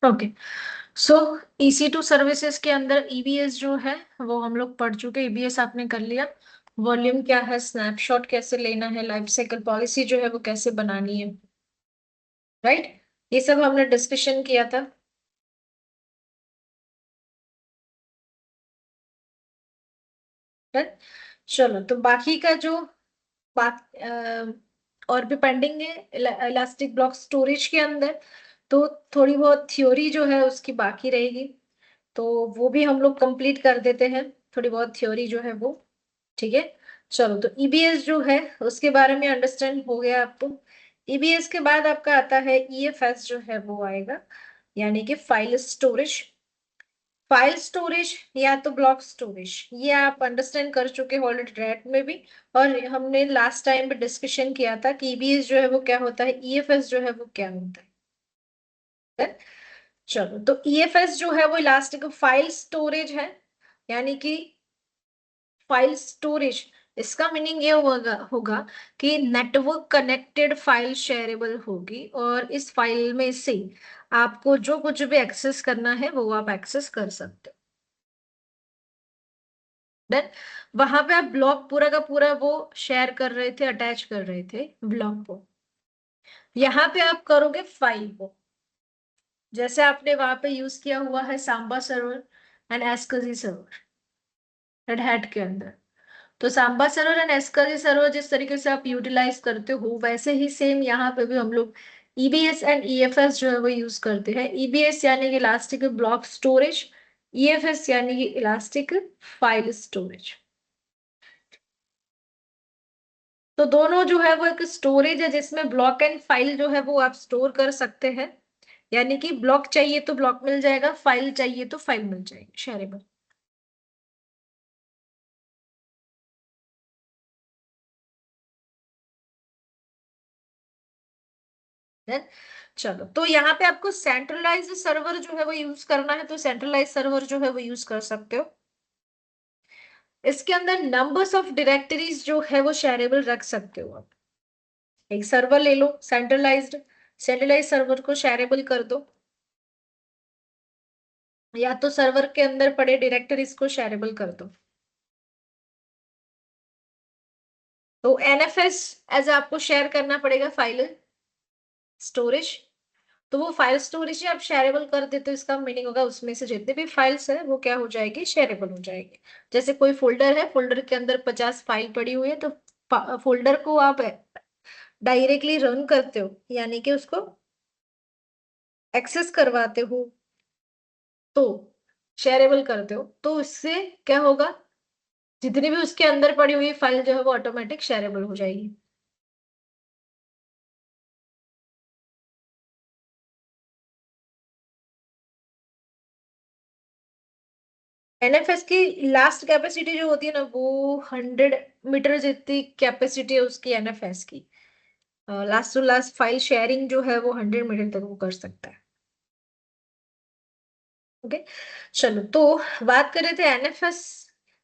Okay. सो EC2 services के अंदर EBS जो है वो हम लोग पढ़ चुके। EBS आपने कर लिया। वॉल्यूम क्या है, स्नैपशॉट कैसे लेना है, लाइफ साइकिल पॉलिसी जो है वो कैसे बनानी है, राइट। ये सब हमने डिस्कशन किया था। right? चलो, तो बाकी का जो बात और भी पेंडिंग है इलास्टिक ब्लॉक स्टोरेज के अंदर। तो थोड़ी बहुत थ्योरी जो है उसकी बाकी रहेगी, तो वो भी हम लोग कंप्लीट कर देते हैं। थोड़ी बहुत थ्योरी जो है वो, ठीक है। चलो, तो EBS जो है उसके बारे में अंडरस्टैंड हो गया आपको। EBS के बाद आपका आता है EFS जो है वो आएगा, यानी कि फाइल स्टोरेज। फाइल स्टोरेज या तो ब्लॉक स्टोरेज, ये आप अंडरस्टैंड कर चुके हो ऑलरेडी रेट में भी। और हमने लास्ट टाइम भी डिस्कशन किया था कि EBS जो है वो क्या होता है, EFS जो है वो क्या होता है। चलो, तो EFS जो है वो इलास्टिक फाइल स्टोरेज है, यानी कि फाइल स्टोरेज, इसका मीनिंग ये होगा कि नेटवर्क कनेक्टेड फाइल शेयरेबल होगी, और इस फाइल में से आपको जो कुछ भी एक्सेस करना है वो आप एक्सेस कर सकते हो। देन वहां पे आप ब्लॉक पूरा का पूरा वो शेयर कर रहे थे, अटैच कर रहे थे ब्लॉक को। यहाँ पे आप करोगे फाइल को, जैसे आपने वहां पे यूज किया हुआ है Samba server and SQL server red hat के अंदर। तो Samba server and SQL server जिस तरीके से आप यूटिलाइज करते हो, वैसे ही सेम यहाँ पे भी हम लोग EBS एंड EFS जो है वो यूज करते हैं। EBS यानी कि इलास्टिक ब्लॉक स्टोरेज, EFS यानी कि इलास्टिक फाइल स्टोरेज। तो दोनों जो है वो एक स्टोरेज है जिसमें ब्लॉक एंड फाइल जो है वो आप स्टोर कर सकते हैं। यानी कि ब्लॉक चाहिए तो ब्लॉक मिल जाएगा, फाइल चाहिए तो फाइल मिल जाएगी शेयरेबल। Then, चलो, तो यहाँ पे आपको सेंट्रलाइज्ड सर्वर जो है वो यूज करना है, तो सेंट्रलाइज सर्वर जो है वो यूज कर सकते हो। इसके अंदर नंबर्स ऑफ डायरेक्टरीज जो है वो शेयरेबल रख सकते हो आप। एक सर्वर ले लो सेंट्रलाइज्ड, सेंट्रलाइज सर्वर को शेयरेबल कर दो, या तो सर्वर के अंदर पड़े डायरेक्टरीज को शेयरेबल कर दो। तो NFS एज आपको शेयर करना पड़ेगा फाइल स्टोरेज। तो वो फाइल स्टोरेज ही आप शेयरेबल कर देते हो, इसका मीनिंग होगा उसमें से जितने भी फाइल्स है वो क्या हो जाएगी, शेयरेबल हो जाएगी। जैसे कोई फोल्डर है, फोल्डर के अंदर 50 फाइल पड़ी हुई है, तो फोल्डर को आप डायरेक्टली रन करते हो, यानी कि उसको एक्सेस करवाते हो, तो शेयरेबल करते हो, तो इससे क्या होगा, जितनी भी उसके अंदर पड़ी हुई फाइल जो है वो ऑटोमेटिक शेयरेबल हो जाएगी। NFS की लास्ट कैपेसिटी जो होती है ना, वो 100 मीटर जितनी कैपेसिटी है उसकी NFS की। Last to last file sharing जो है वो 100 मीटर तक वो कर सकता है। ओके। चलो, तो बात कर रहे थे NFS।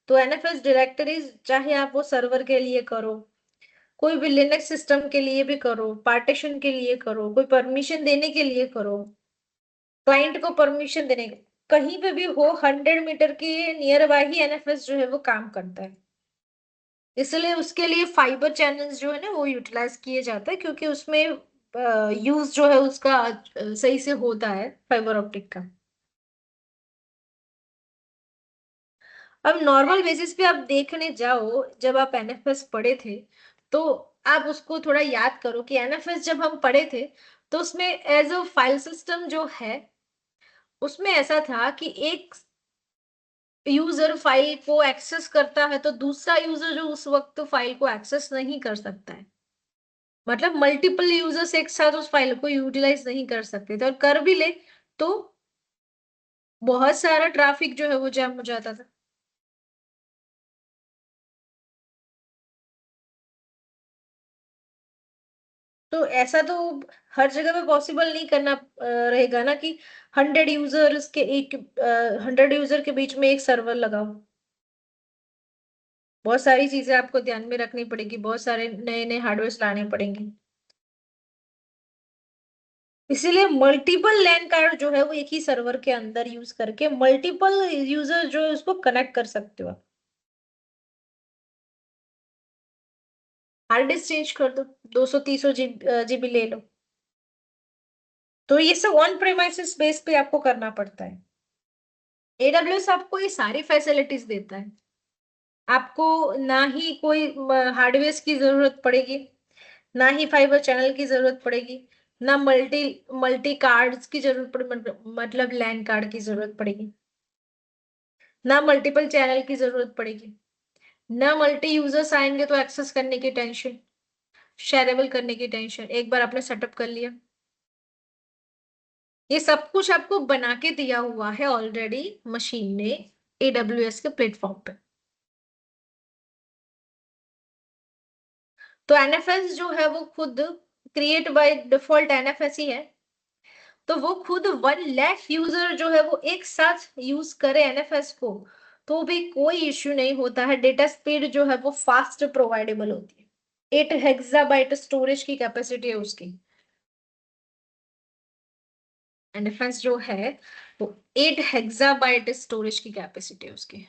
तो NFS डायरेक्टरीज चाहे आप वो सर्वर के लिए करो, कोई भी लिनक्स सिस्टम के लिए भी करो, पार्टीशन के लिए करो, कोई परमिशन देने के लिए करो, क्लाइंट को परमिशन देने, कहीं पे भी हो, 100 मीटर के नियर बाय ही NFS जो है वो काम करता है। इसलिए उसके लिए फाइबर चैनल्स जो है ना वो यूटिलाइज किए जाते हैं, क्योंकि उसमें यूज जो है उसका सही से होता है फाइबर ऑप्टिक का। अब नॉर्मल बेसिस पे आप देखने जाओ, जब आप NFS पढ़े थे, तो आप उसको थोड़ा याद करो कि NFS जब हम पढ़े थे, तो उसमें एज अ फाइल सिस्टम जो है, उसमें ऐसा था कि एक यूजर फाइल को एक्सेस करता है तो दूसरा यूजर जो उस वक्त फाइल को एक्सेस नहीं कर सकता है। मतलब मल्टीपल यूजर्स एक साथ उस फाइल को यूटिलाइज नहीं कर सकते थे, और कर भी ले तो बहुत सारा ट्रैफिक जो है वो जैम हो जाता था। तो ऐसा तो हर जगह पे पॉसिबल नहीं करना रहेगा ना कि 100 यूजर्स के एक 100 यूजर के बीच में एक सर्वर लगाओ। बहुत सारी चीजें आपको ध्यान में रखनी पड़ेगी, बहुत सारे नए नए हार्डवेयर लाने पड़ेंगे। इसीलिए मल्टीपल लैन कार्ड जो है वो एक ही सर्वर के अंदर यूज करके मल्टीपल यूजर जो है उसको कनेक्ट कर सकते हो। हार्ड डिस्क चेंज कर दो, 200 300 जीबी ले लो। तो ये सब ऑन प्रेमाइसिस बेस पे आपको करना पड़ता है। एडब्ल्यूएस आपको ये सारी फैसिलिटीज देता है। आपको ना ही कोई हार्डवेयर की जरूरत पड़ेगी, ना ही फाइबर चैनल की जरूरत पड़ेगी, ना मल्टी मल्टी कार्ड्स की जरूरत पड़े, मतलब लैन कार्ड की जरूरत पड़ेगी, ना मल्टीपल चैनल की जरूरत पड़ेगी, ना मल्टी यूजर्स आएंगे तो एक्सेस करने की टेंशन, शेयरेबल करने की टेंशन। एक बार आपने सेटअप कर लिया, ये सब कुछ आपको बना के दिया हुआ है ऑलरेडी मशीन ने एडब्ल्यूएस के प्लेटफॉर्म पे। तो एनएफएस जो है वो खुद क्रिएट बाय डिफॉल्ट एनएफएस ही है। तो वो खुद 1 लाख यूजर जो है वो एक साथ यूज करे एनएफएस को, तो भी कोई इश्यू नहीं होता है। डेटा स्पीड जो है वो फास्ट प्रोवाइडेबल होती है। 8 हेक्साबाइट स्टोरेज की कैपेसिटी है उसकी। एनएफएस जो है वो 8 हेक्साबाइट स्टोरेज की कैपेसिटी है उसकी।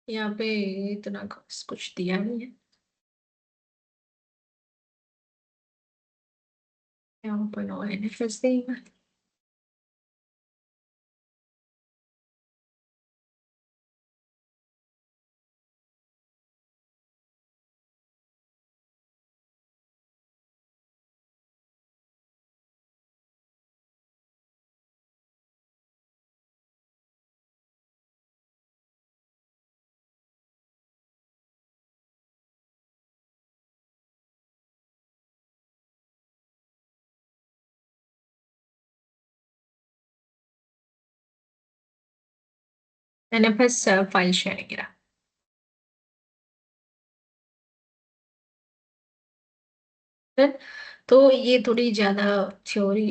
यहाँ पे इतना खास कुछ दिया नहीं है। यहाँ पर नो एनएफएस देगा। NFS file sharing. तो ये थोड़ी ज्यादा थ्योरी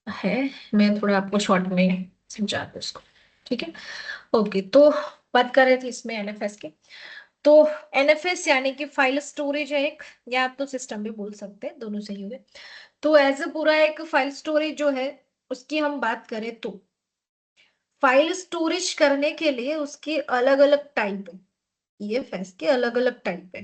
है, मैं थोड़ा आपको शॉर्ट में समझा दूँ इसको। ठीक है, ओके। तो बात कर रहे थे इसमें एनएफएस के। तो एनएफएस यानी कि फाइल स्टोरेज है एक, या आप तो सिस्टम भी बोल सकते हैं, दोनों सही हुए। तो एज ए पूरा एक फाइल स्टोरेज जो है उसकी हम बात करें तो फाइल स्टोरेज करने के लिए उसके अलग अलग टाइप है। ईएफएस के अलग अलग टाइप है।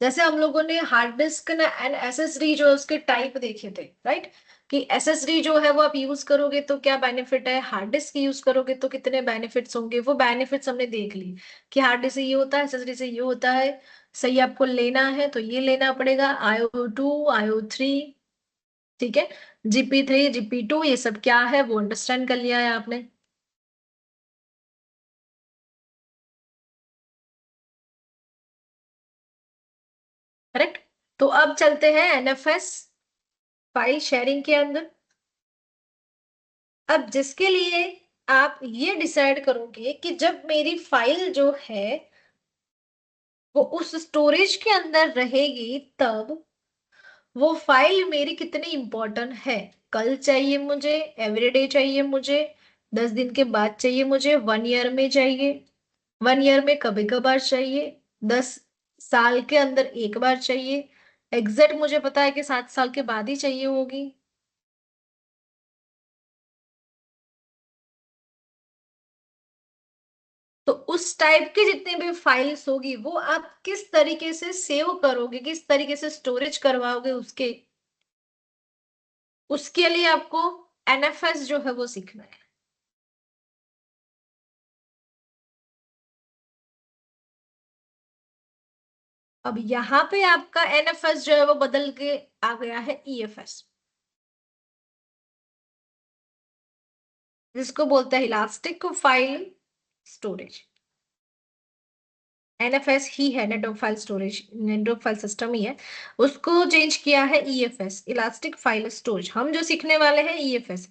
जैसे हम लोगों ने हार्ड डिस्क ना एंड एसएसडी जो है उसके टाइप देखे थे, राइट? कि एसएसडी जो है वो आप यूज करोगे तो क्या बेनिफिट है, हार्ड डिस्क यूज करोगे तो कितने बेनिफिट्स होंगे। वो बेनिफिट्स हमने देख ली कि हार्ड डिस्क से ये होता है, एसएसडी से ये होता है। सही आपको लेना है तो ये लेना पड़ेगा, IO2 IO3। ठीक है, GP3 GP2 ये सब क्या है वो अंडरस्टैंड कर लिया है आपने। करेक्ट। तो अब चलते हैं एनएफएस फाइल शेयरिंग के अंदर। अब जिसके लिए आप ये डिसाइड करोगे कि जब मेरी फाइल जो है वो उस स्टोरेज के अंदर रहेगी तब वो फाइल मेरी कितनी इंपॉर्टेंट है। कल चाहिए मुझे, एवरीडे चाहिए मुझे, 10 दिन के बाद चाहिए मुझे, 1 ईयर में चाहिए, 1 ईयर में कभी कभार चाहिए, 10 साल के अंदर एक बार चाहिए, एग्जैक्ट मुझे पता है कि 7 साल के बाद ही चाहिए होगी। तो उस टाइप की जितनी भी फाइल्स होगी वो आप किस तरीके से सेव करोगे, किस तरीके से स्टोरेज करवाओगे उसके, उसके लिए आपको एनएफएस जो है वो सीखना है। अब यहाँ पे आपका एनएफएस जो है वो बदल के आ गया है ईएफएस, जिसको बोलते हैं इलास्टिक फाइल स्टोरेज। एनएफएस ही है, network file storage, network file system ही है। उसको चेंज किया है ईएफएस, इलास्टिक फाइल स्टोरेज। हम जो सीखने वाले हैं ईएफएस।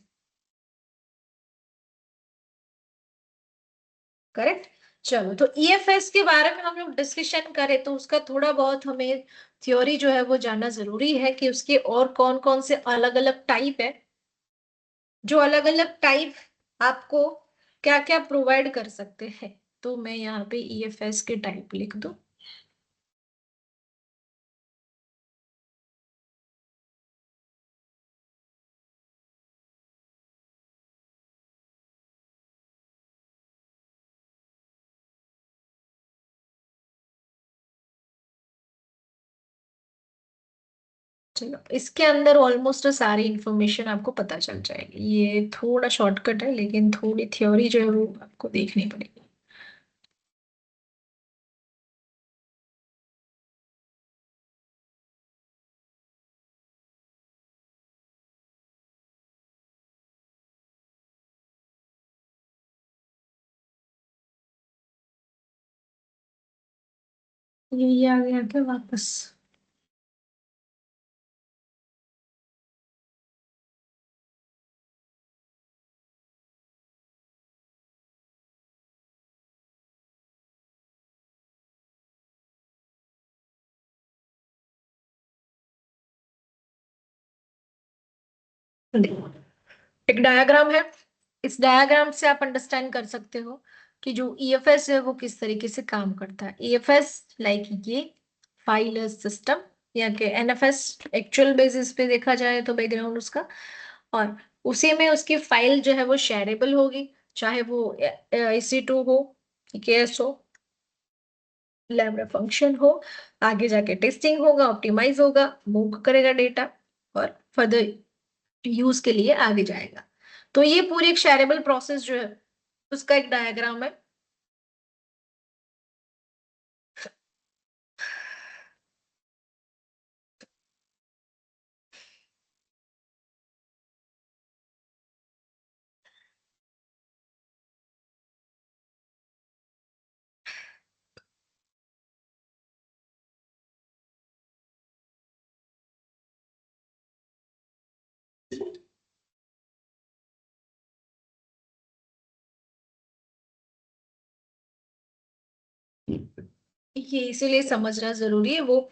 करेक्ट। चलो, तो ईएफएस के बारे में हम लोग डिस्कशन करें तो उसका थोड़ा बहुत हमें थ्योरी जो है वो जानना जरूरी है कि उसके और कौन कौन से अलग अलग टाइप है, जो अलग अलग टाइप आपको क्या क्या प्रोवाइड कर सकते हैं। तो मैं यहाँ पे ईएफएस के टाइप लिख दूं। चलो, इसके अंदर ऑलमोस्ट सारी इंफॉर्मेशन आपको पता चल जाएगी। ये थोड़ा शॉर्टकट है लेकिन थोड़ी थ्योरी जो है वो आपको देखनी पड़ेगी। ये आ गया क्या वापस? देखो, एक डायग्राम है। इस डायग्राम से आप अंडरस्टैंड कर सकते हो कि जो ईएफएस है वो किस तरीके से काम करता है। ईएफएस लाइक ये फाइल सिस्टम, या कि एनएफएस एक्चुअल बेसिस पे देखा जाए तो बैकग्राउंड उसका। और उसी में उसकी फाइल जो है वो शेयरेबल होगी, चाहे वो EC2 हो, EKS हो, लैम्डा फंक्शन हो। आगे जाके टेस्टिंग होगा, ऑप्टिमाइज होगा, मूव करेगा डेटा और फर्दर यूज के लिए आगे जाएगा। तो ये पूरी एक शेयरेबल प्रोसेस जो है उसका एक डायग्राम है। ये इसीलिए समझना जरूरी है, वो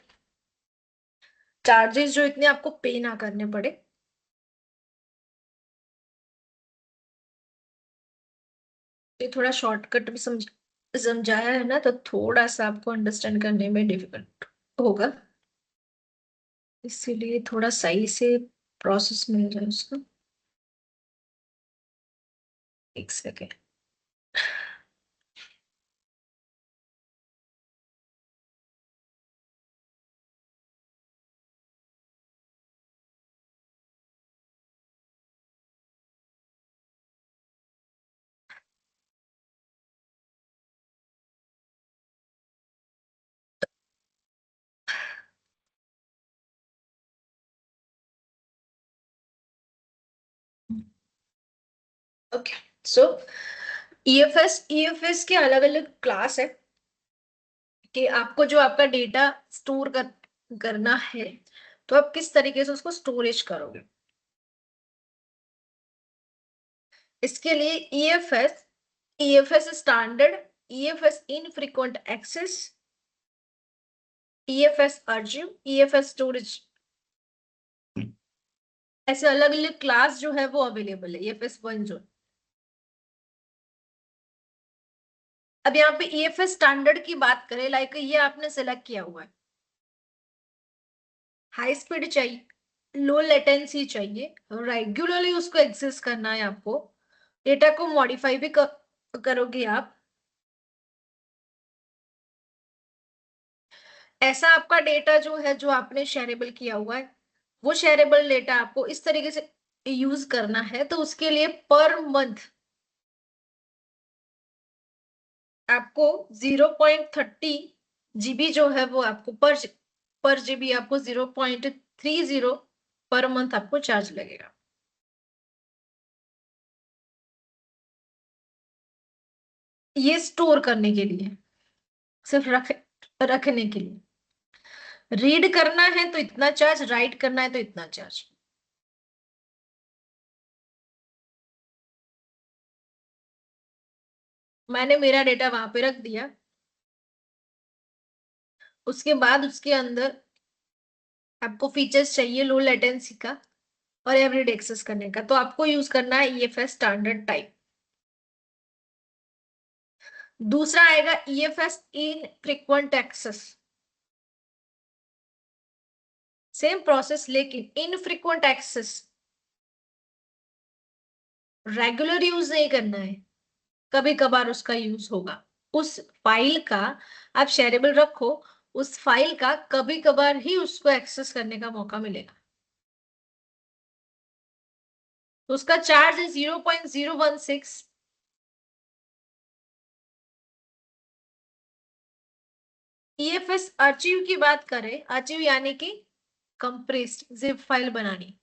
चार्जेस जो इतने आपको पे ना करने पड़े। ये थोड़ा शॉर्टकट में समझाया है ना, तो थोड़ा सा आपको अंडरस्टैंड करने में डिफिकल्ट होगा, इसीलिए थोड़ा सही से प्रोसेस मिल जाए उसका। एक सेकेंड। ओके, सो ईएफएस के अलग अलग क्लास है कि आपको जो आपका डेटा स्टोर करना है, तो आप किस तरीके से उसको स्टोरेज करोगे। इसके लिए EFS standard, EFS infrequent access, EFS archive, EFS storage, ऐसे अलग अलग क्लास जो है वो अवेलेबल है ईएफएस वन जो। अब यहाँ पे ईएफएस स्टैंडर्ड की बात करें, लाइक ये आपने सेलेक्ट किया हुआ है, हाई स्पीड चाहिए, लो लेटेंसी चाहिए, रेगुलरली उसको एक्सेस करना है आपको, डेटा को मॉडिफाई भी करोगे आप। ऐसा आपका डेटा जो है जो आपने शेयरेबल किया हुआ है, वो शेयरेबल डेटा आपको इस तरीके से यूज करना है, तो उसके लिए पर मंथ आपको 0.30 GB जो है वो आपको पर जीबी आपको 0.30 पर मंथ आपको चार्ज लगेगा। ये स्टोर करने के लिए, सिर्फ रखने के लिए। रीड करना है तो इतना चार्ज, राइट करना है तो इतना चार्ज। मैंने मेरा डेटा वहां पे रख दिया। उसके बाद उसके अंदर आपको फीचर्स चाहिए लो लेटेंसी का और एवरीडे एक्सेस करने का, तो आपको यूज करना है ईएफएस स्टैंडर्ड टाइप। दूसरा आएगा ईएफएस इन फ्रीक्वेंट एक्सेस। सेम प्रोसेस लेकिन इन फ्रीक्वेंट एक्सेस रेगुलर यूज नहीं करना है, कभी कभार उसका यूज होगा। उस फाइल का आप शेयरेबल रखो, उस फाइल का कभी कभार ही उसको एक्सेस करने का मौका मिलेगा। तो उसका चार्ज है 0.016। ईएफएस आर्चिव की बात करें, आर्चिव यानी कि कंप्रेस्ड जिप फाइल बनानी।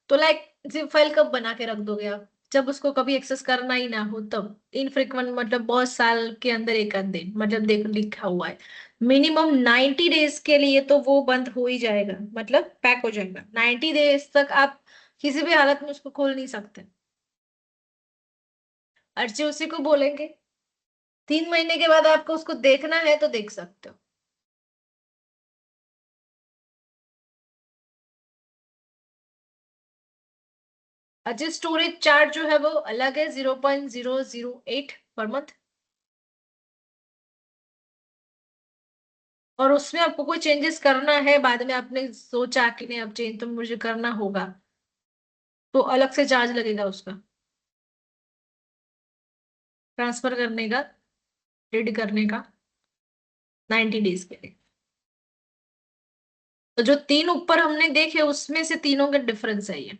तो लाइक जिप फाइल कब बना के रख दोगे आप? जब उसको कभी एक्सेस करना ही ना हो तब। इनफ्रीक्वेंट मतलब बहुत साल के अंदर एक आध दिन, मतलब देख लिखा हुआ है मिनिमम 90 डेज के लिए, तो वो बंद हो ही जाएगा, मतलब पैक हो जाएगा। 90 डेज तक आप किसी भी हालत में उसको खोल नहीं सकते। अर्जी उसी को बोलेंगे। 3 महीने के बाद आपको उसको देखना है तो देख सकते हो। अच्छा, स्टोरेज चार्ज जो है वो अलग है, 0.008 पर मंथ। और उसमें आपको कोई चेंजेस करना है, बाद में आपने सोचा कि नहीं अब चेंज तो मुझे करना होगा, तो अलग से चार्ज लगेगा उसका, ट्रांसफर करने का, रीड करने का, 90 डेज के लिए। तो जो तीन ऊपर हमने देखे उसमें से तीनों का डिफरेंस है ये,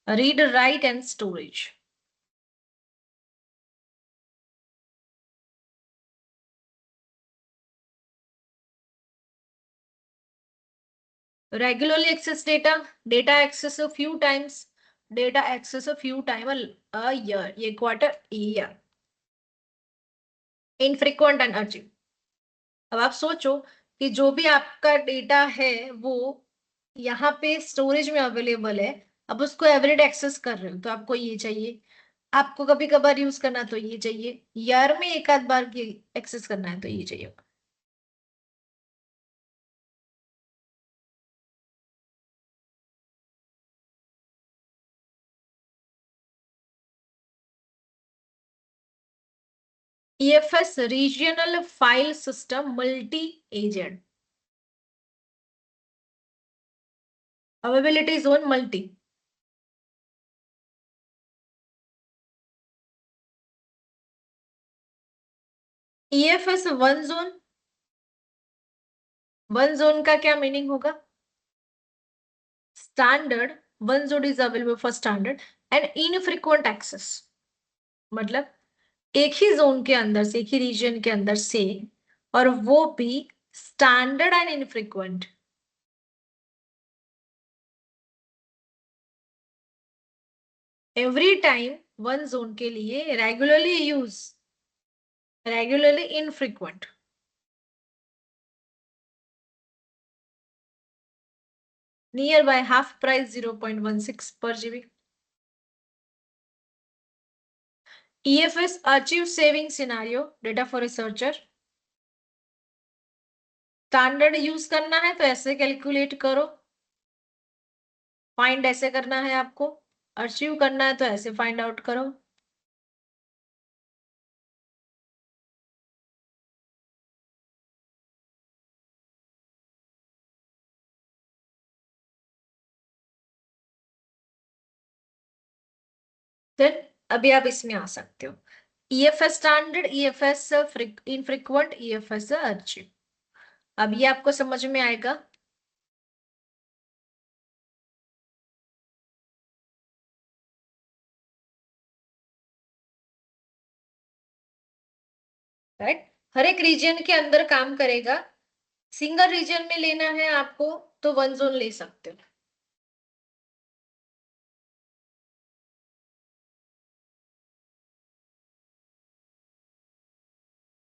read write and storage. Regularly access data, data access a few times, data access a few time a year, ये quarter year. Infrequent and urgent. अब आप सोचो कि जो भी आपका डेटा है वो यहाँ पे स्टोरेज में अवेलेबल है, अब उसको एवरीडे एक्सेस कर रहे हो तो आपको ये चाहिए, आपको कभी कभार यूज करना तो ये चाहिए, ईयर में एक आध बार की एक्सेस करना है तो ये चाहिए। EFS regional file system multi agent, availability zone multi. EFS one zone, one zone का क्या मीनिंग होगा? Standard, one zone is available for standard and infrequent access, मतलब एक ही जोन के अंदर से, एक ही रीजन के अंदर से, और वो भी standard and infrequent. Every time one zone के लिए, regularly use, regularly infrequent. Near by half price 0.16 पर GB. EFS achieve saving scenario data for researcher. Standard use करना है तो ऐसे कैलकुलेट करो, फाइंड ऐसे करना है आपको, अचीव करना है तो ऐसे फाइंड आउट करो। फिर अभी आप इसमें आ सकते हो, EFS standard, EFS infrequent, EFS achieve. अब ये आपको समझ में आएगा। राइट, हर एक रीजन के अंदर काम करेगा। सिंगल रीजन में लेना है आपको तो वन जोन ले सकते हो।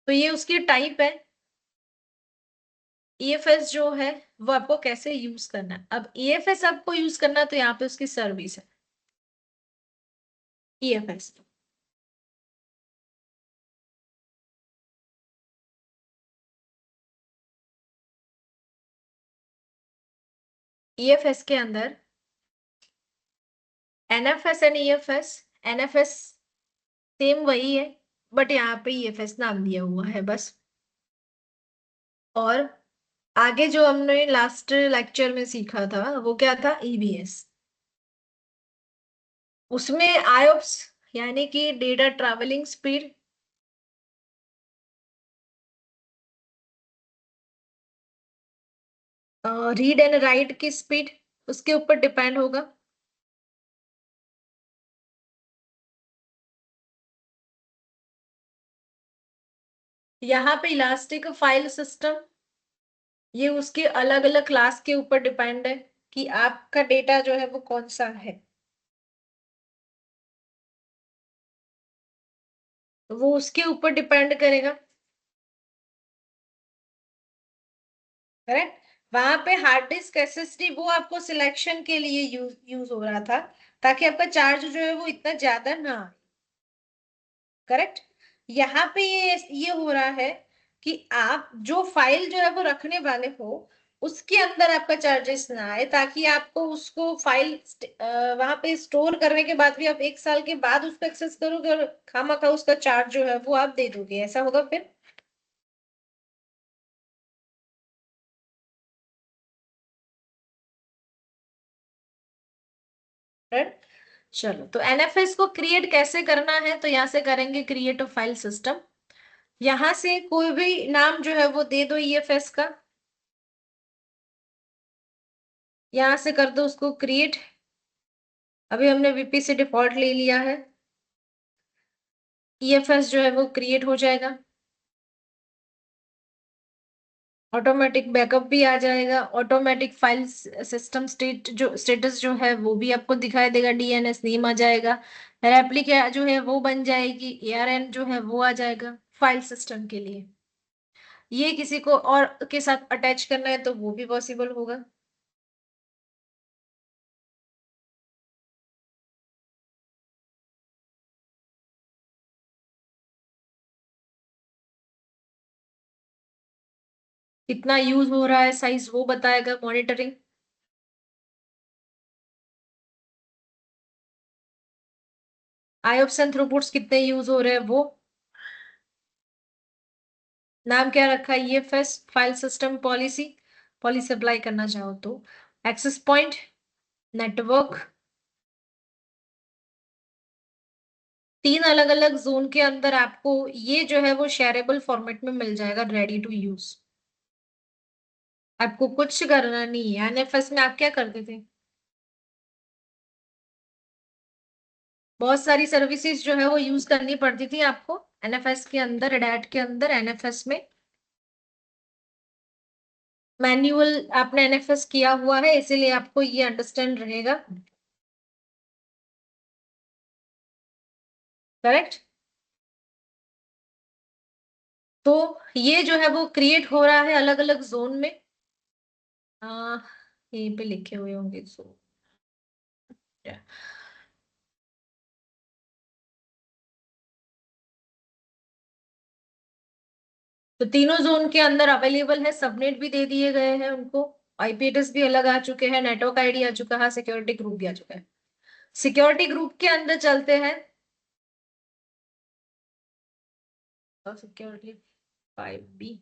तो ये उसकी टाइप है। EFS जो है वो आपको कैसे यूज करना है, अब EFS आपको यूज करना है तो यहाँ पे उसकी सर्विस है EFS। ईएफएस के अंदर NFS and EFS, NFS same वही है, बट यहाँ पे ईएफएस नाम दिया हुआ है बस। और आगे जो हमने लास्ट लेक्चर में सीखा था वो क्या था, ईबीएस। उसमें आयोप्स यानी कि data travelling speed, read and right की स्पीड उसके ऊपर डिपेंड होगा। यहाँ पे इलास्टिक फाइल सिस्टम, ये उसके अलग अलग क्लास के ऊपर डिपेंड है कि आपका डेटा जो है वो कौन सा है। तो वो उसके ऊपर डिपेंड करेगा। करेक्ट। वहां पे हार्ड डिस्क एसएसडी वो आपको सिलेक्शन के लिए यूज यूज हो रहा था, ताकि आपका चार्ज जो है वो इतना ज्यादा ना आए। करेक्ट। यहाँ पे ये हो रहा है कि आप जो फाइल जो है वो रखने वाले हो उसके अंदर आपका चार्जेस ना आए, ताकि आपको उसको फाइल वहां पे स्टोर करने के बाद भी आप 1 साल के बाद उसको एक्सेस करोगे और खामखा उसका चार्ज जो है वो आप दे दोगे, ऐसा होगा फिर। राइट। चलो, तो एनएफएस को क्रिएट कैसे करना है, तो यहाँ से करेंगे क्रिएट अ फाइल सिस्टम। यहां से कोई भी नाम जो है वो दे दो ईएफएस का। यहां से कर दो उसको क्रिएट। अभी हमने वीपी से डिफॉल्ट ले लिया है। ईएफएस जो है वो क्रिएट हो जाएगा। ऑटोमेटिक बैकअप भी आ जाएगा, ऑटोमेटिक फाइल सिस्टम स्टेटस जो है वो भी आपको दिखाई देगा, डीएनएस नेम आ जाएगा, रेप्लिका जो है वो बन जाएगी, एआरएन जो है वो आ जाएगा फाइल सिस्टम के लिए। ये किसी को और के साथ अटैच करना है तो वो भी पॉसिबल होगा। कितना यूज हो रहा है साइज वो बताएगा मॉनिटरिंग। आईऑप्स एंड थ्रूपुट्स कितने यूज हो रहे हैं वो। नाम क्या रखा है, EFS file system policy, policy apply करना चाहो तो। एक्सेस पॉइंट, नेटवर्क, 3 अलग अलग जोन के अंदर आपको ये जो है वो शेयरेबल फॉर्मेट में मिल जाएगा, रेडी टू यूज। आपको कुछ करना नहीं है। एनएफएस में आप क्या करते थे, बहुत सारी सर्विसेज जो है वो यूज करनी पड़ती थी आपको एनएफएस के अंदर, रेड के अंदर एनएफएस में। मैन्युअल आपने एनएफएस किया हुआ है इसीलिए आपको ये अंडरस्टैंड रहेगा। करेक्ट। तो ये जो है वो क्रिएट हो रहा है अलग अलग जोन में। आ, यहीं पे लिखे हुए होंगे जोन। तो तीनों जोन के अंदर अवेलेबल है, सबनेट भी दे दिए गए हैं उनको, आईपी एड्रेस भी अलग आ चुके हैं, नेटवर्क आईडी आ चुका है, सिक्योरिटी ग्रुप भी आ चुका है। सिक्योरिटी ग्रुप के अंदर चलते हैं। Security 5B।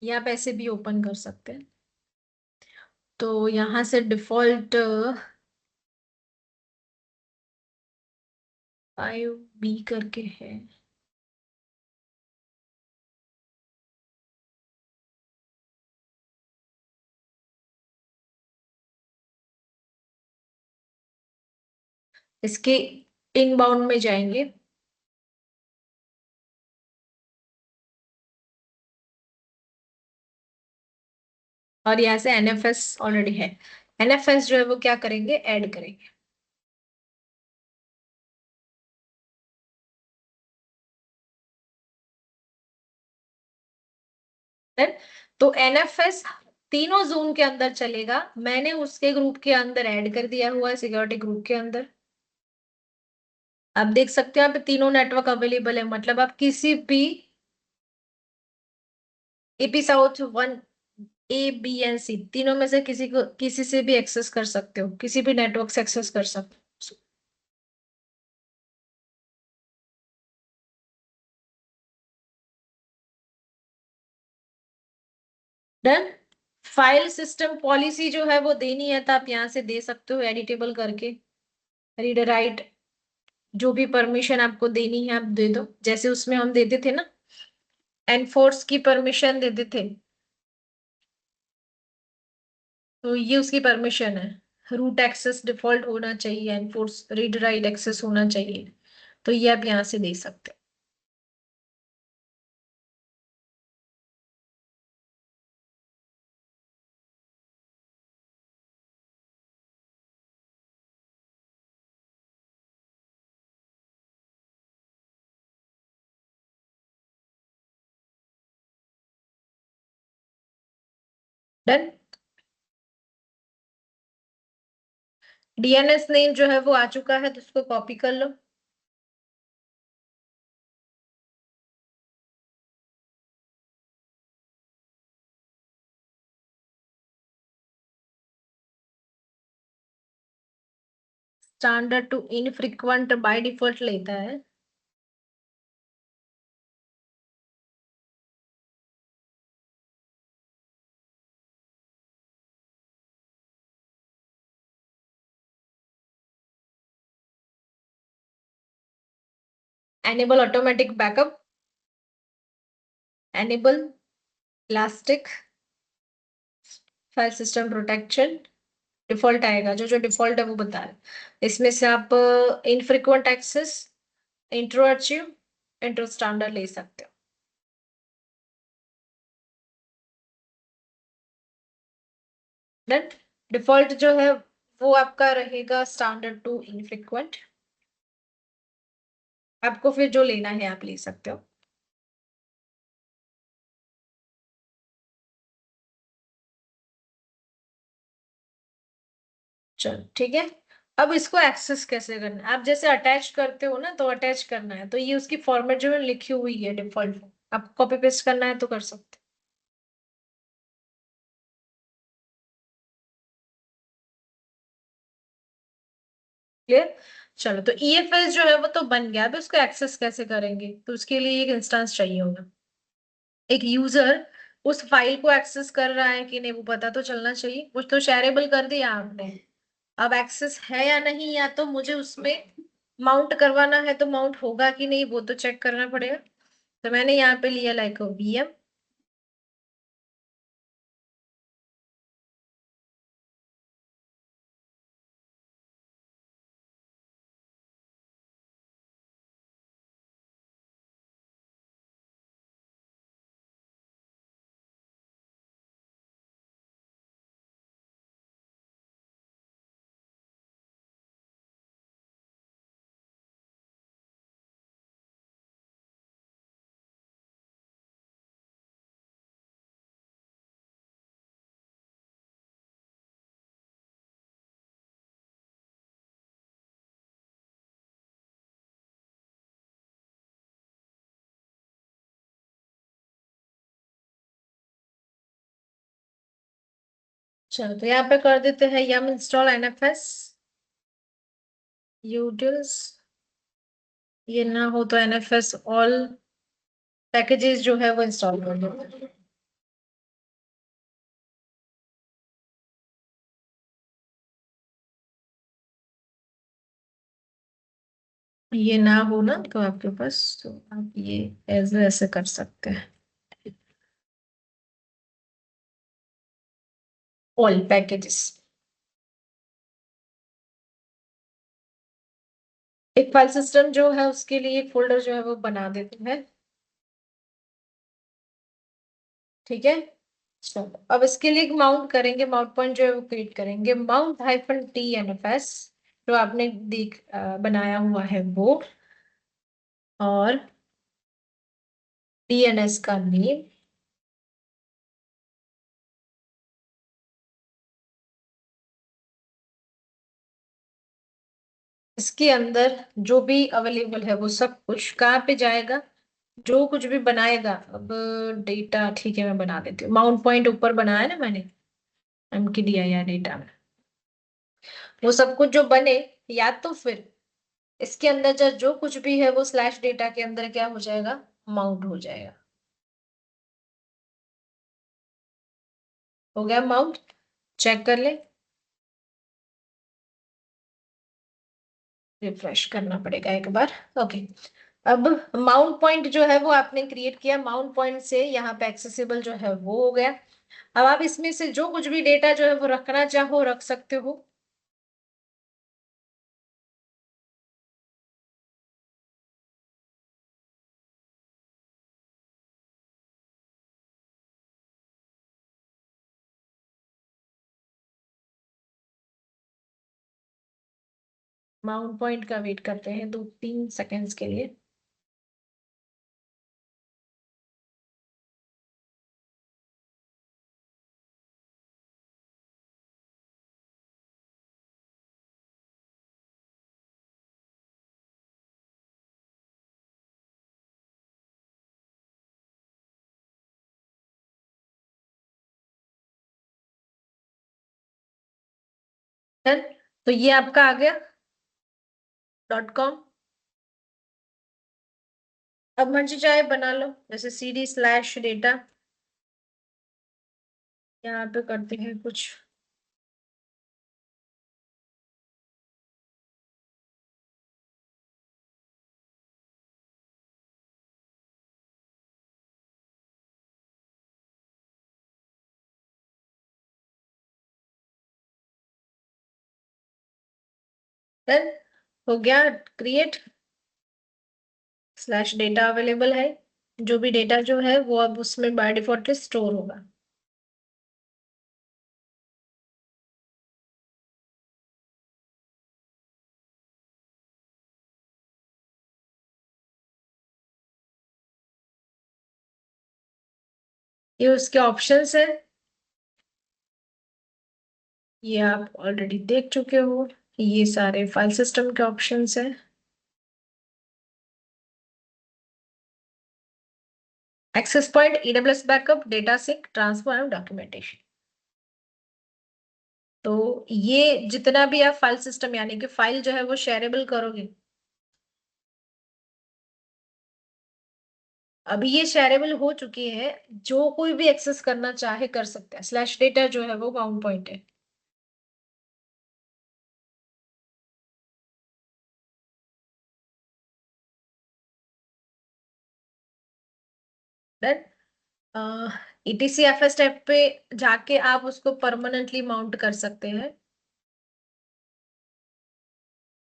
या आप ऐसे भी ओपन कर सकते हैं। तो यहाँ से डिफॉल्ट 5B करके है। इसके इनबाउंड में जाएंगे और यहाँ से एनएफएस ऑलरेडी है। एनएफएस जो है वो क्या करेंगे, ऐड करेंगे। Then, तो एनएफएस तीनों जोन के अंदर चलेगा। मैंने उसके ग्रुप के अंदर ऐड कर दिया हुआ है, सिक्योरिटी ग्रुप के अंदर। आप देख सकते हो यहाँ पे तीनों नेटवर्क अवेलेबल है, मतलब आप किसी भी AP south 1, A B and C तीनों में से किसी को, किसी से भी एक्सेस कर सकते हो, किसी भी नेटवर्क से एक्सेस कर सकते हो। डन। फाइल सिस्टम पॉलिसी जो है वो देनी है तो आप यहाँ से दे सकते हो एडिटेबल करके। रीड राइट, जो भी परमिशन आपको देनी है आप दे दो, जैसे उसमें हम देते थे ना, एनफोर्स की परमिशन देते थे, तो ये उसकी परमिशन है। रूट एक्सेस डिफॉल्ट होना चाहिए, एनफोर्स रीड राइट एक्सेस होना चाहिए, तो ये आप यहाँ से दे सकते हो। डन। डीएनएस नेम जो है वो आ चुका है, तो उसको कॉपी कर लो। Standard to infrequent by default लेता है। Enable automatic backup, enable elastic file system protection, default आएगा, जो जो डिफॉल्ट है वो बता रहे। इसमें से आप infrequent access, intro achieve, intro standard ले सकते हो। डन। डिफॉल्ट जो है वो आपका रहेगा स्टैंडर्ड टू इनफ्रीक्वेंट। आपको फिर जो लेना है आप ले सकते हो। चलो ठीक है। अब इसको एक्सेस कैसे करना है, आप जैसे अटैच करते हो ना, तो अटैच करना है तो ये उसकी फॉर्मेट जो है लिखी हुई है डिफॉल्ट, आप कॉपी पेस्ट करना है तो कर सकते हो। क्लियर। चलो, तो ईएफएस जो है वो तो बन गया, अब इसको एक्सेस कैसे करेंगे, तो उसके लिए एक इंस्टेंस चाहिए होगा। एक यूजर उस फाइल को एक्सेस कर रहा है कि नहीं वो पता तो चलना चाहिए, कुछ तो शेयरेबल कर दिया आपने। अब एक्सेस है या नहीं, या तो मुझे उसमें माउंट करवाना है, तो माउंट होगा कि नहीं वो तो चेक करना पड़ेगा। तो मैंने यहाँ पे लिया लाइक वीएम। चलो, तो यहाँ पे कर देते हैं यम इंस्टॉल एनएफएस यूटिल्स। ये ना हो तो एनएफएस ऑल पैकेजेस जो है वो इंस्टॉल कर देते हैं। ये ना हो ना तो आपके पास, तो आप ये ऐसे ऐसे कर सकते हैं, ऑल पैकेजेस। एक फाइल सिस्टम जो है उसके लिए एक फोल्डर जो है वो बना देते हैं। ठीक है। चलो, अब इसके लिए माउंट करेंगे, माउंट पॉइंट जो है वो क्रिएट करेंगे, माउंट हाइफन टी एनएफएस जो आपने बनाया हुआ है वो, और डीएनएस का नेम, इसके अंदर जो भी अवेलेबल है वो सब कुछ कहाँ पे जाएगा, जो कुछ भी बनाएगा। अब डेटा ठीक है, मैं बना देती हूँ। माउंट पॉइंट ऊपर बनाया है ना मैंने, mkdir डेटा में, वो सब कुछ जो बने, या तो फिर इसके अंदर जो कुछ भी है वो स्लैश डेटा के अंदर क्या हो जाएगा, माउंट हो जाएगा। हो गया माउंट, चेक कर ले। रिफ्रेश करना पड़ेगा एक बार। ओके, अब माउंट पॉइंट जो है वो आपने क्रिएट किया, माउंट पॉइंट से यहाँ पे एक्सेसिबल जो है वो हो गया। अब आप इसमें से जो कुछ भी डेटा जो है वो रखना चाहो रख सकते हो। माउंट पॉइंट का वेट करते हैं 2-3 सेकेंड्स के लिए। डन। तो ये आपका आ गया .com। अब मर्जी चाहे बना लो, जैसे cd/data, यहाँ पे करते हैं कुछ। डन हो गया क्रिएट। स्लैश डेटा अवेलेबल है, जो भी डेटा जो है वो अब उसमें बाय डिफॉल्ट स्टोर होगा। ये उसके ऑप्शंस है, ये आप ऑलरेडी देख चुके हो। ये सारे फाइल सिस्टम के ऑप्शंस हैं। Access point, AWS backup, data sync, transfer and documentation. तो ये जितना भी आप फाइल सिस्टम यानी कि फाइल जो है वो शेयरेबल करोगे, अभी ये शेयरेबल हो चुकी है, जो कोई भी एक्सेस करना चाहे कर सकता है। स्लैश डेटा जो है वो बाउंड पॉइंट है। देन ईटीसी एफएस टैब पे जाके आप उसको परमानेंटली माउंट कर सकते हैं।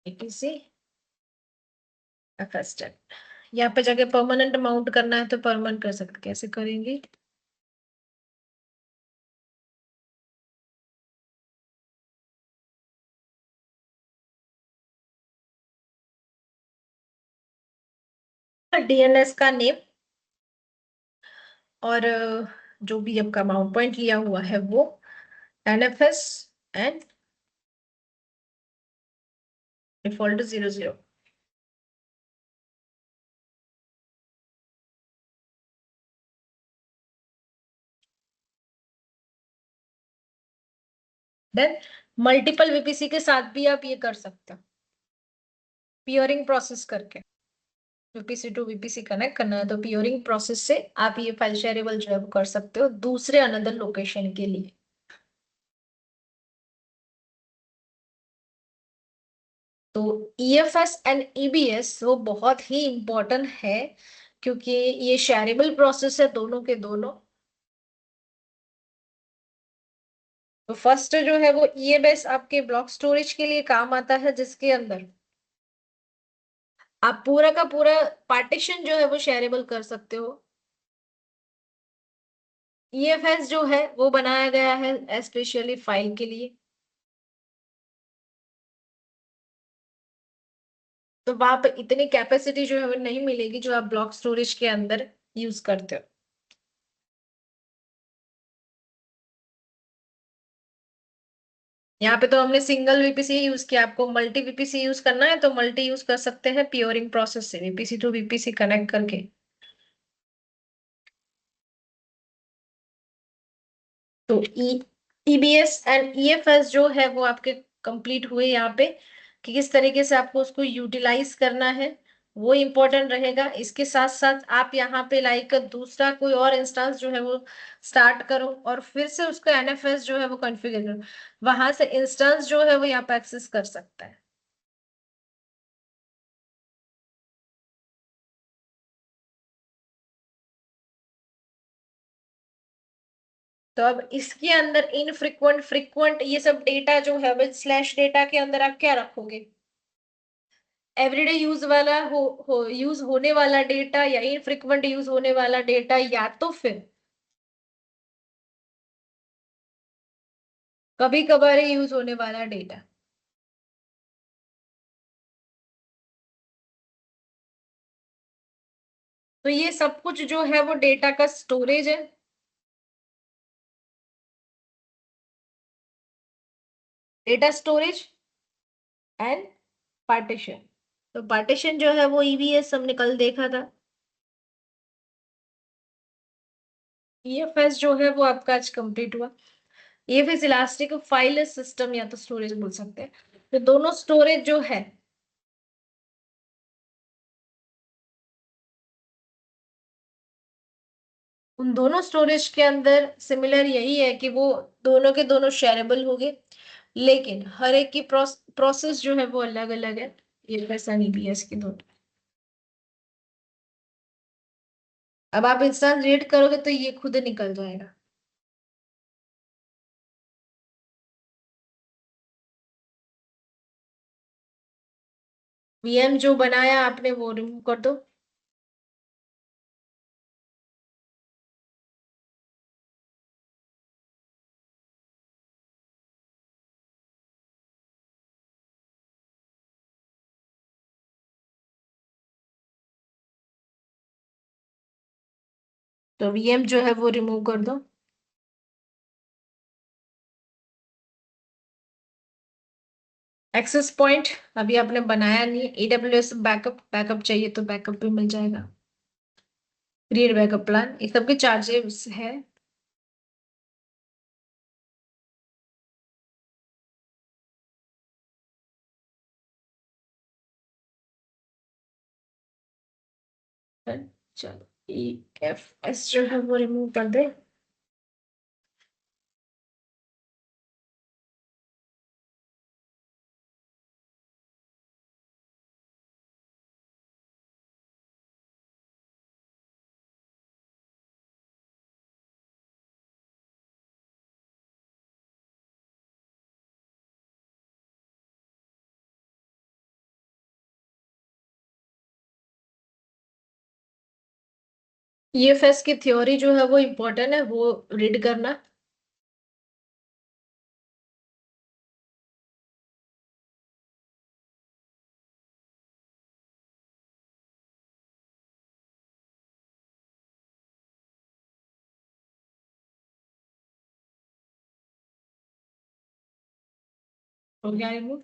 ईटीसी एफएस टैब, यहाँ पे जाके परमानेंट माउंट करना है तो परमानेंट कर सकते। कैसे करेंगे, डीएनएस का नेम, और जो भी आपका माउंट पॉइंट लिया हुआ है वो NFS and default 00। Then multiple VPC के साथ भी आप ये कर सकते हो, पियरिंग प्रोसेस करके। वीपीसी टू वीपीसी कनेक्ट करना है तो पियरिंग प्रोसेस से आप ये फाइल शेयरेबल जो है वो कर सकते हो दूसरे अनदर लोकेशन के लिए। तो ईएफएस एंड ईबीएस वो बहुत ही इंपॉर्टेंट है, क्योंकि ये शेयरेबल प्रोसेस है दोनों के दोनों। तो फर्स्ट जो है वो ईएबीएस आपके ब्लॉक स्टोरेज के लिए काम आता है, जिसके अंदर आप पूरा का पूरा पार्टीशन जो है वो शेयरेबल कर सकते हो। ईएफएस जो है वो बनाया गया है स्पेशली फाइल के लिए, तो वहां पर इतनी कैपेसिटी जो है वो नहीं मिलेगी जो आप ब्लॉक स्टोरेज के अंदर यूज करते हो। यहाँ पे तो हमने सिंगल वीपीसी यूज किया, आपको मल्टी वीपीसी यूज करना है तो मल्टी यूज कर सकते हैं प्योरिंग प्रोसेस से, वीपीसी टू वीपीसी कनेक्ट करके। तो ईबीएस एंड ईएफएस जो है वो आपके कंप्लीट हुए यहाँ पे, कि किस तरीके से आपको उसको यूटिलाइज करना है वो इम्पोर्टेंट रहेगा। इसके साथ साथ आप यहाँ पे लाइक दूसरा कोई और इंस्टेंस जो है वो स्टार्ट करो और फिर से उसका एनएफएस जो है वो कॉन्फ़िगर करो, वहां से इंस्टेंस जो है वो यहाँ पे एक्सेस कर सकता है। तो अब इसके अंदर इनफ्रीक्वेंट फ्रीक्वेंट ये सब डेटा जो है वो स्लैश डेटा के अंदर आप क्या रखोगे? एवरीडे यूज वाला हो यूज होने वाला डेटा या इनफ्रीक्वेंट यूज होने वाला डेटा, या तो फिर कभी कभार यूज होने वाला डेटा। तो ये सब कुछ जो है वो डेटा का स्टोरेज है। Data storage and partition. तो पार्टीशन जो है वो ईवीएस हमने कल देखा था। ईएफएस जो है वो आपका आज कंप्लीट हुआ। ईएफएस इलास्टिक फाइल सिस्टम या तो स्टोरेज बोल सकते हैं। तो दोनों स्टोरेज जो है, उन दोनों स्टोरेज के अंदर सिमिलर यही है कि वो दोनों के दोनों शेयरेबल होंगे, लेकिन हर एक की प्रोसेस जो है वो अलग अलग है। ये वैसा नहीं भी है इसके दोनों। अब आप इंस्टेंस रीड करोगे तो ये खुद निकल जाएगा। वीएम जो बनाया आपने वो रिमूव कर दो। तो वीएम जो है वो रिमूव कर दो। एक्सेस पॉइंट अभी आपने बनाया नहीं। एडब्ल्यूएस बैकअप, बैकअप चाहिए तो बैकअप भी मिल जाएगा। क्रिएट बैकअप प्लान, ये सबके चार्जेस है। चलो ई एफ एस जो है वो रिमूव कर दे। ईएफएस की थ्योरी जो है वो इम्पोर्टेंट है, वो रीड करना। हो गया रिमूव।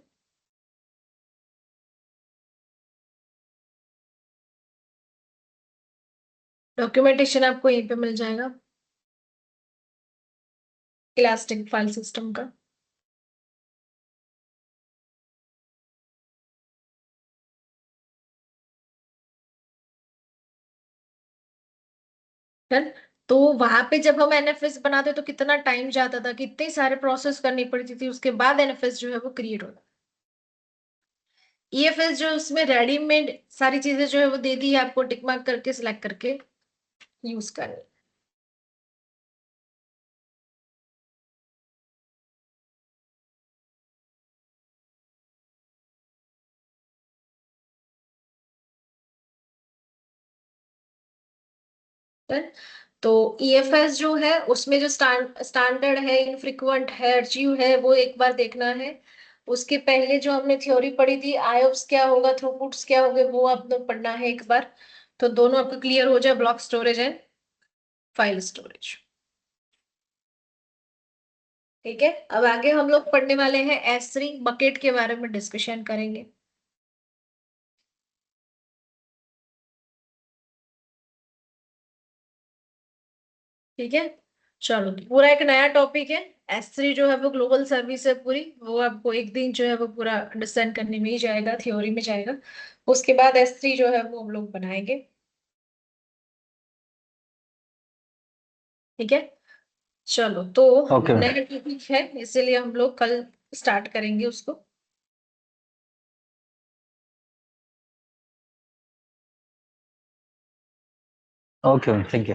डॉक्यूमेंटेशन आपको यहीं पे मिल जाएगा, इलास्टिक फाइल सिस्टम का। है। तो वहां पे जब हम एनएफएस बनाते तो कितना टाइम जाता था, कितने सारे प्रोसेस करनी पड़ती थी, उसके बाद एनएफएस जो है वो क्रिएट होता। ईएफएस जो उसमें रेडीमेड सारी चीजें जो है वो दे दी है आपको, टिक मार्क करके सिलेक्ट करके यूज करनी। है। तो ईएफएस जो है उसमें जो स्टैंडर्ड है, इनफ्रीक्वेंट है, अर्चीव है, वो एक बार देखना है। उसके पहले जो हमने थ्योरी पढ़ी थी, आईओप्स क्या होगा, थ्रूपुट्स क्या होंगे, वो आपको पढ़ना है एक बार। तो दोनों आपको क्लियर हो जाए, block storage and file storage. ठीक है, अब आगे हम लोग पढ़ने वाले हैं S3 बकेट के बारे में डिस्कशन करेंगे। ठीक है, चलो तो पूरा एक नया टॉपिक है। S3 जो है वो ग्लोबल सर्विस है पूरी, वो आपको एक दिन जो है वो पूरा अंडरस्टैंड करने में ही जाएगा, थ्योरी में जाएगा। उसके बाद S3 जो है वो हम लोग बनाएंगे। ठीक है, चलो तो ओके मैम। नया टॉपिक है, इसीलिए हम लोग कल स्टार्ट करेंगे उसको। Okay ma'am, thank you.